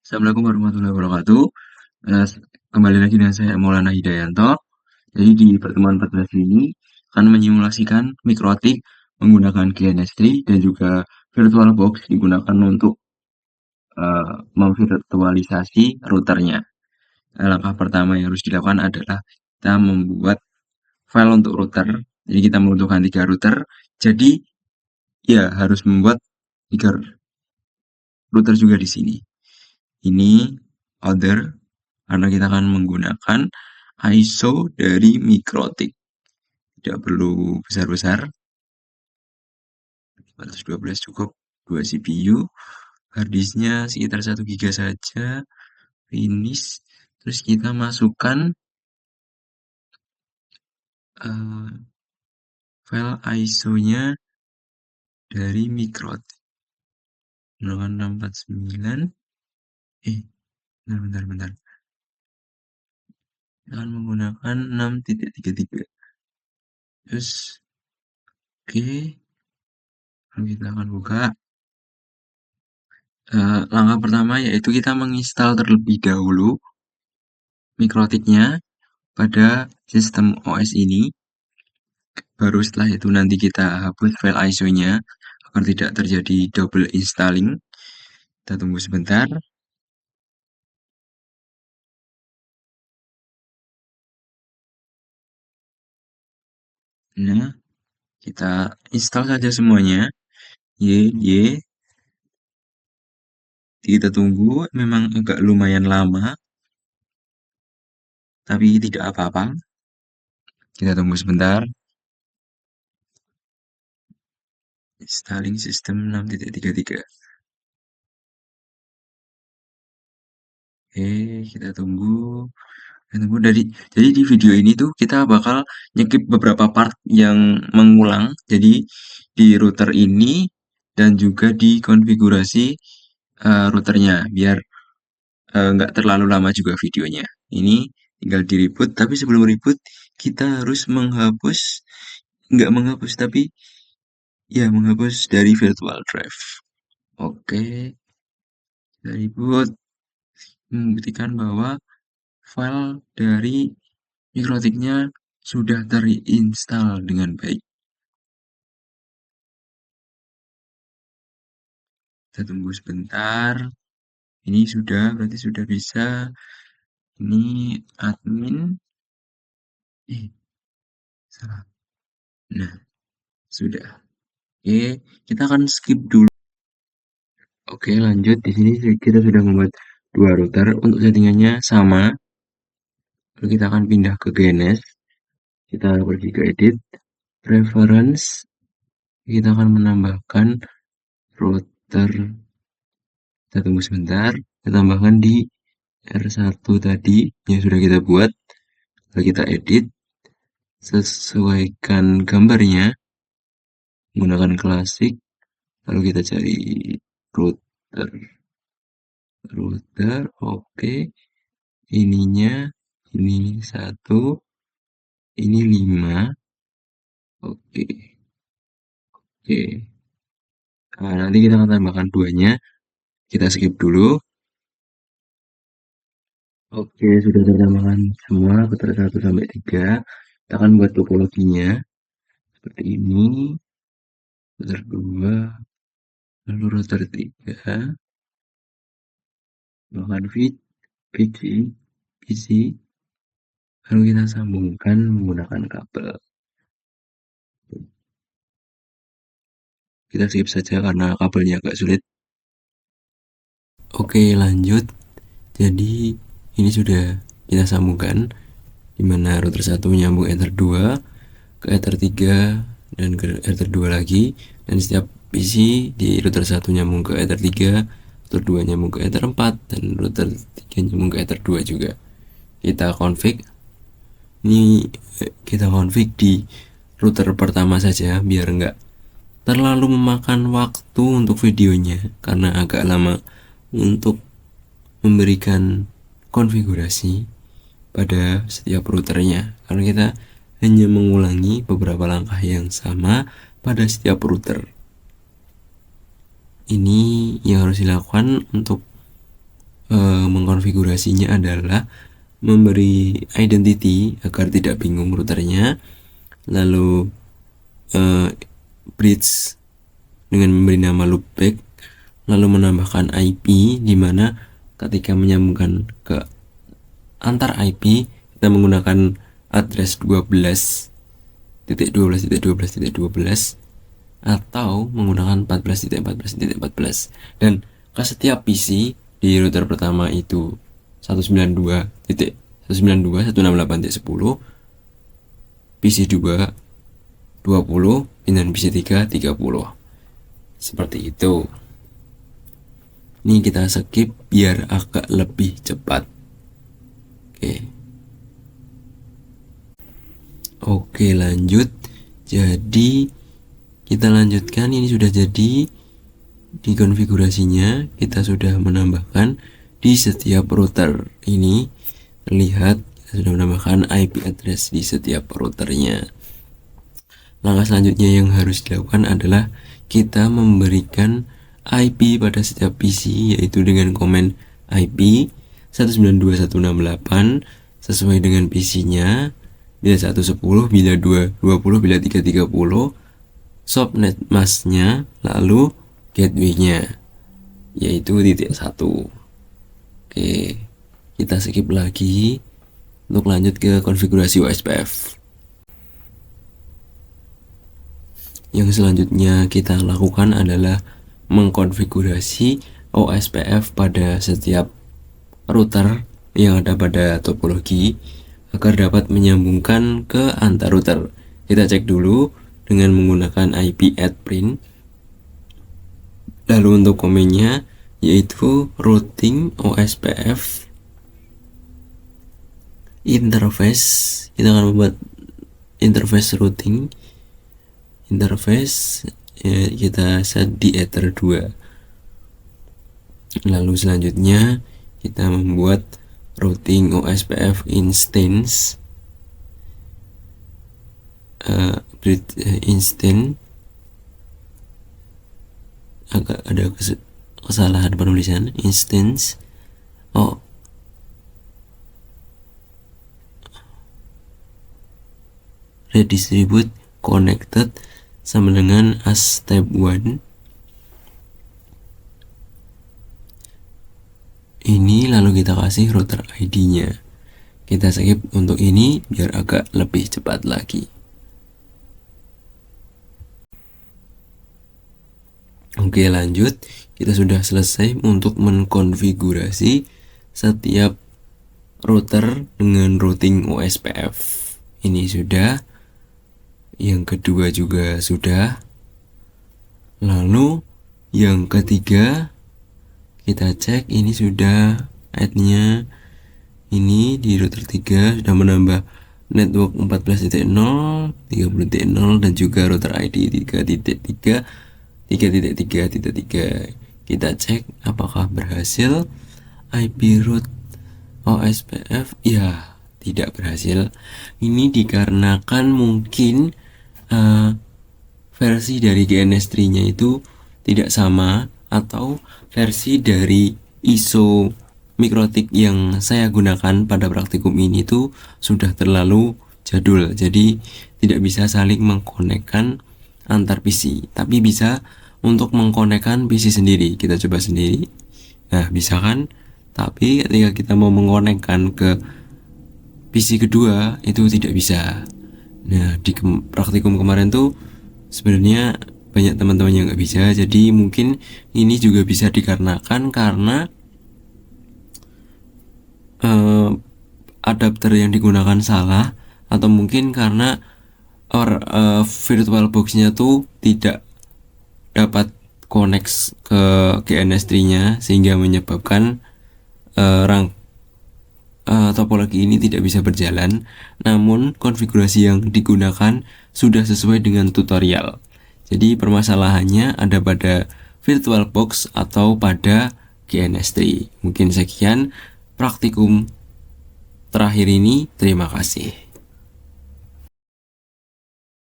Assalamualaikum warahmatullahi wabarakatuh. Eh, Kembali lagi dengan saya Maulana Hidayanto. Jadi di pertemuan podcast ini akan menyimulasikan mikrotik menggunakan GNS3 dan juga VirtualBox digunakan untuk memvirtualisasi routernya. Langkah pertama yang harus dilakukan adalah kita membuat file untuk router. Jadi kita membutuhkan 3 router. Jadi ya harus membuat 3 router juga di sini. Ini other karena kita akan menggunakan ISO dari Mikrotik. Tidak perlu besar-besar, 412 cukup, 2 CPU, harddisknya sekitar 1 GB saja, finish, terus kita masukkan file ISO-nya dari Mikrotik. Menggunakan 649, bentar. Kita akan menggunakan 6.33. Terus, oke, kita akan buka. Langkah pertama yaitu kita menginstal terlebih dahulu Mikrotiknya pada sistem OS ini. Baru setelah itu nanti kita hapus file ISO-nya agar tidak terjadi double installing. Kita tunggu sebentar. Nah, kita install saja semuanya. Y. Kita tunggu, memang agak lumayan lama, tapi tidak apa-apa. Kita tunggu sebentar. Installing sistem 6.33. Oke, kita tunggu. Jadi di video ini tuh kita bakal nyekip beberapa part yang mengulang. Jadi di router ini dan juga di konfigurasi routernya biar nggak terlalu lama juga videonya. Ini tinggal di reboot, tapi sebelum reboot kita harus nggak menghapus tapi ya menghapus dari virtual drive. Oke, kita reboot, membuktikan bahwa file dari Mikrotiknya sudah terinstall dengan baik. Kita tunggu sebentar. Ini berarti sudah bisa. Ini admin. Salah. Nah, sudah. Oke, kita akan skip dulu. Oke, lanjut. Di sini kita sudah membuat 2 router. Untuk settingannya sama. Lalu kita akan pindah ke GNS. Kita pergi ke edit, preference. Kita akan menambahkan router. Kita tunggu sebentar. Kita tambahkan di R1 tadi yang sudah kita buat. Lalu kita edit. Sesuaikan gambarnya menggunakan klasik. Lalu kita cari router. Oke. Ininya, ini 1, ini 5. Oke. Nah, nanti kita akan tambahkan 2-nya. Kita skip dulu. Oke, sudah tertambahkan semua router 1 sampai 3. Kita akan buat topologinya seperti ini. Router 2, lalu router 3. Bahkan PC, lalu kita sambungkan menggunakan kabel. Kita skip saja karena kabelnya agak sulit. Oke, lanjut. Jadi ini sudah kita sambungkan, dimana router 1 menyambung Ether 2 ke Ether 3 dan ke Ether 2 lagi, dan setiap PC di router 1 nyambung ke Ether 3, router 2 nyambung ke Ether 4, dan router 3 nyambung ke Ether 2 juga. Kita config. Ini kita config di router pertama saja biar enggak terlalu memakan waktu untuk videonya, karena agak lama untuk memberikan konfigurasi pada setiap routernya, karena kita hanya mengulangi beberapa langkah yang sama pada setiap router. Ini yang harus dilakukan untuk mengkonfigurasinya adalah memberi identity agar tidak bingung routernya, lalu bridge dengan memberi nama loopback, lalu menambahkan IP di mana ketika menyambungkan ke antar IP kita menggunakan address 12.12.12.12 atau menggunakan 14.14.14, dan ke setiap PC di router pertama itu 192.168.10, PC 2 20, dan PC 3 30. Seperti itu. Ini kita skip biar agak lebih cepat. Oke, lanjut. Jadi kita lanjutkan, ini sudah jadi di konfigurasinya. Kita sudah menambahkan di setiap router ini, terlihat kita sudah menambahkan IP address di setiap routernya. Langkah selanjutnya yang harus dilakukan adalah kita memberikan IP pada setiap PC, yaitu dengan komen IP 192.168 sesuai dengan PC-nya, bila 110, bila 220, bila 330, subnet mask-nya, lalu gateway-nya, yaitu .1. Oke, kita skip lagi untuk lanjut ke konfigurasi OSPF. Yang selanjutnya kita lakukan adalah mengkonfigurasi OSPF pada setiap router yang ada pada topologi agar dapat menyambungkan ke antar router. Kita cek dulu dengan menggunakan IP add print. Lalu untuk komennya yaitu routing OSPF interface. Kita akan membuat interface routing. Interface ya, kita set di Ether 2. Lalu selanjutnya kita membuat routing OSPF instance, instance. Agak ada kesalahan penulisan, instance redistribute connected sama dengan as step 1 ini, lalu kita kasih router ID-nya. Kita skip untuk ini biar agak lebih cepat lagi. Oke, lanjut. Kita sudah selesai untuk mengkonfigurasi setiap router dengan routing OSPF. Ini sudah. Yang kedua juga sudah. Lalu yang ketiga kita cek, ini sudah add-nya. Ini di router 3 sudah menambah network 14.0, 30.0 dan juga router ID 3.3, 3.3.3. Kita cek apakah berhasil. IP root OSPF ya tidak berhasil. Ini dikarenakan mungkin versi dari GNS3-nya itu tidak sama, atau versi dari ISO MikroTik yang saya gunakan pada praktikum ini tuh sudah terlalu jadul, jadi tidak bisa saling mengkonekkan antar PC, tapi bisa untuk mengkonekkan PC sendiri. Kita coba sendiri. Nah, bisa kan? Tapi ketika kita mau mengkonekkan ke PC kedua itu tidak bisa. Nah, di praktikum kemarin tuh sebenarnya banyak teman-teman yang nggak bisa. Jadi mungkin ini juga bisa dikarenakan karena adapter yang digunakan salah, atau mungkin karena virtual box-nya tuh tidak dapat connect ke GNS3-nya sehingga menyebabkan topologi ini tidak bisa berjalan. Namun konfigurasi yang digunakan sudah sesuai dengan tutorial. Jadi permasalahannya ada pada VirtualBox atau pada GNS3. Mungkin sekian praktikum terakhir ini. Terima kasih.